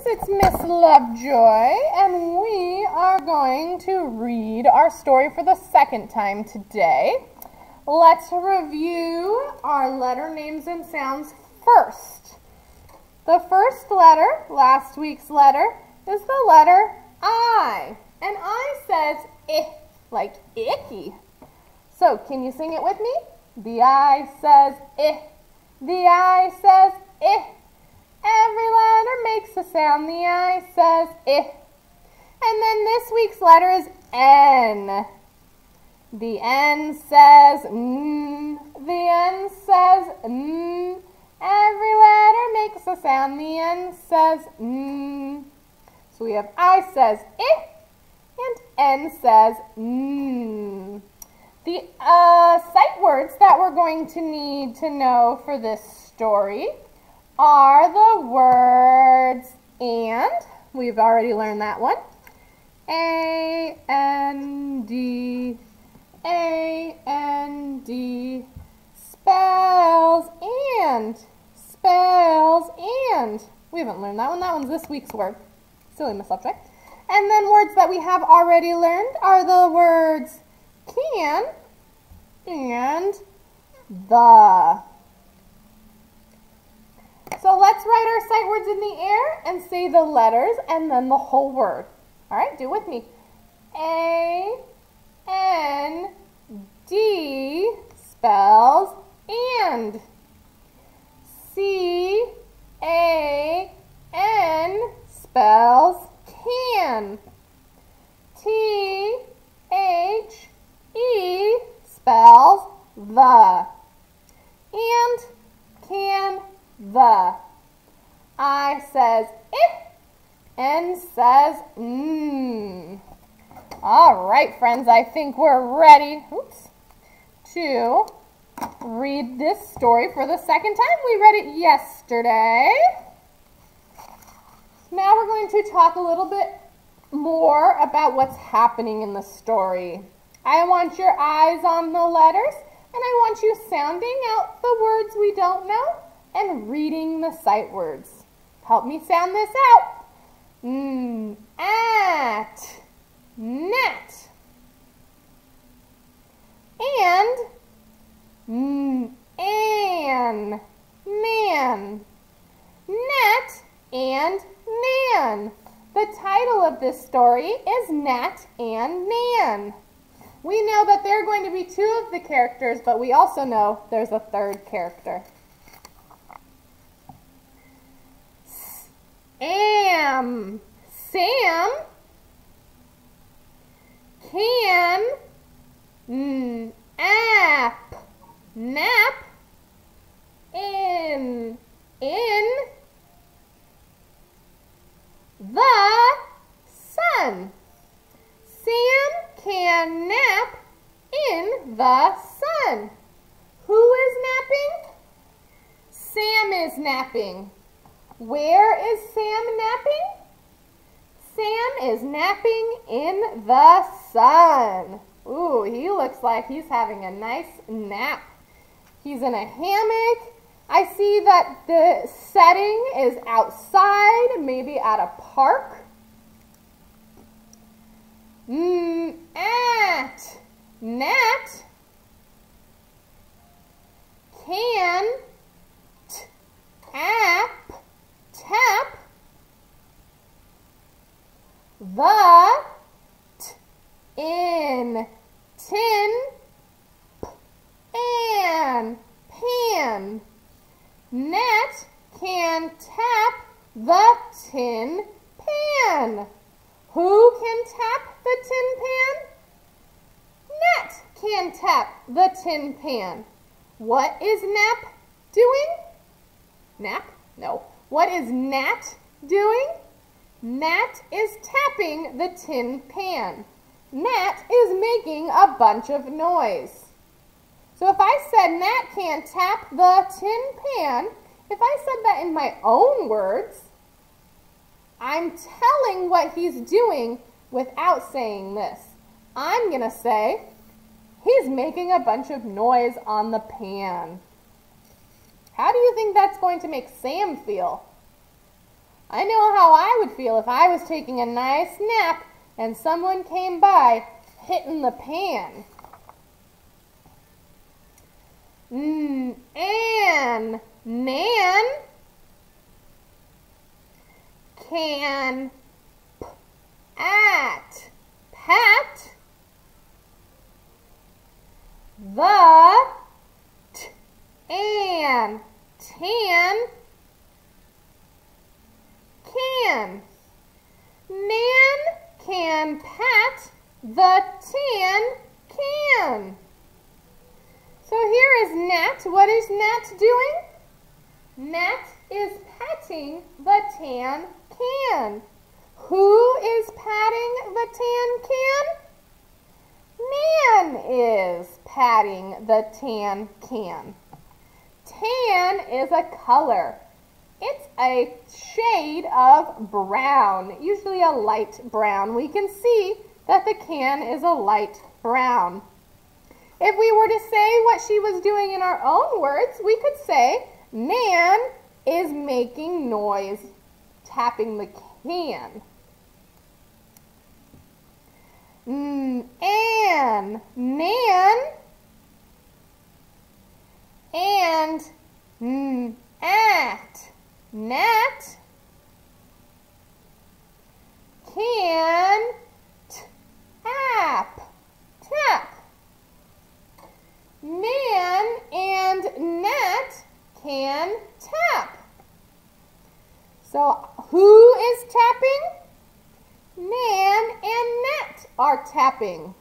it's Miss Lovejoy, and we are going to read our story for the second time today. Let's review our letter names and sounds first. The first letter, last week's letter, is the letter I. And I says I, like icky. So, can you sing it with me? The I says I. The I says I. Every letter makes a sound. The I says I. And then this week's letter is N. The N says N. The N says N. Every letter makes a sound. The N says N. So we have I says I and N says N. The sight words that we're going to need to know for this story are the words and. We've already learned that one. A-N-D. A-N-D. Spells and. Spells and. We haven't learned that one. That one's this week's word. Silly Miss Lovejoy. And then words that we have already learned are the words can and the. So let's write our sight words in the air and say the letters and then the whole word. All right, do it with me. A-N-D spells and. C-A-N spells can. T-H-E spells the. And can the. I says I. N says N. All right, friends, I think we're ready to read this story for the second time. We read it yesterday. Now we're going to talk a little bit more about what's happening in the story. I want your eyes on the letters, and I want you sounding out the words we don't know and reading the sight words. Help me sound this out. At, net, and, an, man, Nat and Nan. The title of this story is Nat and Nan. We know that there are going to be two of the characters, but we also know there's a third character. Sam, can, app, nap, in, the sun. Sam can nap in the sun. Who is napping? Sam is napping. Where is Sam napping? Sam is napping in the sun. Ooh, he looks like he's having a nice nap. He's in a hammock. I see that the setting is outside, maybe at a park. At, nat, can, app, tap, the, in, tin, an, pan. Nat can tap the tin pan. Who can tap the tin pan? Nat can tap the tin pan. What is Nap doing? Nap? No. What is Nat doing? Nat is tapping the tin pan. Nat is making a bunch of noise. So if I said Nat can't tap the tin pan, if I said that in my own words, I'm telling what he's doing without saying this. I'm going to say, he's making a bunch of noise on the pan. How do you think that's going to make Sam feel? I know how I would feel if I was taking a nice nap and someone came by hitting the pan. Nan, Nan can pat the and tan can. Nan can pat the tan can. So here is Nat. What is Nat doing? Nat is patting the tan can. Who is patting the tan can? Nan is patting the tan can. Tan is a color. It's a shade of brown, usually a light brown. We can see that the can is a light brown. If we were to say what she was doing in our own words, we could say, Nan is making noise, tapping the can. Nan and Nat can tap. Nan and Nat can tap. So who is tapping? Nan and Nat are tapping.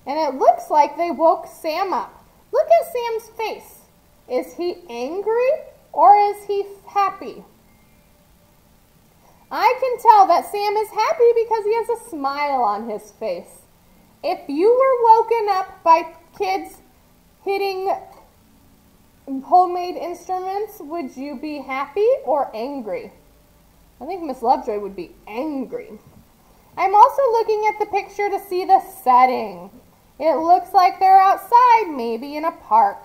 And it looks like they woke Sam up. Look at Sam's face. Is he angry or is he happy? I can tell that Sam is happy because he has a smile on his face. If you were woken up by kids hitting homemade instruments, would you be happy or angry? I think Miss Lovejoy would be angry. I'm also looking at the picture to see the setting. It looks like they're outside, maybe in a park.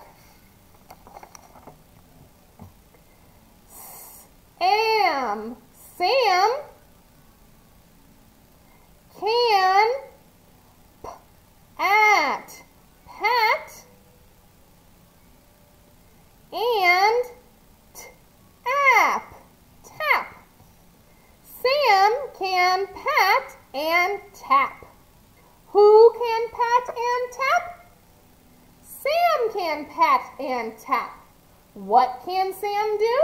Sam can pat and tap. Sam can pat and tap. Who can pat and tap? Sam can pat and tap. What can Sam do?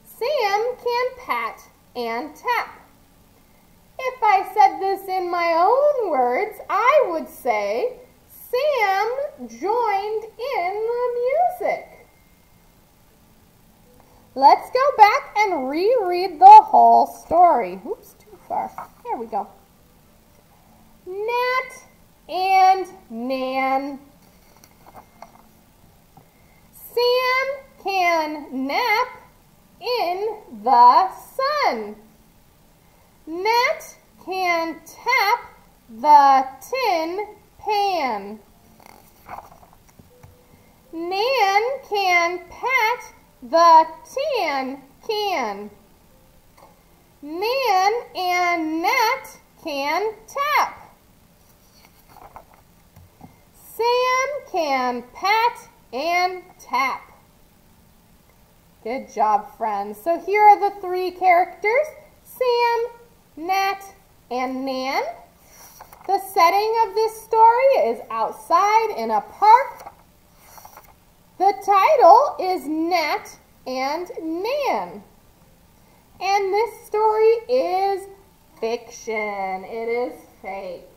Sam can pat and tap. If I said this in my own words, I would say Sam joined in the music. Let's go back and reread the whole story. Oops, too far. There we go. Nat and Nan. Sam can nap in the sun. Nat can tap the tin pan. Nan can pat the tan can. Nan and Nat can tap. Sam can pat and tap. Good job, friends. So here are the three characters, Sam, Nat, and Nan. The setting of this story is outside in a park. The title is Nat and Nan. And this story is fiction. It is fake.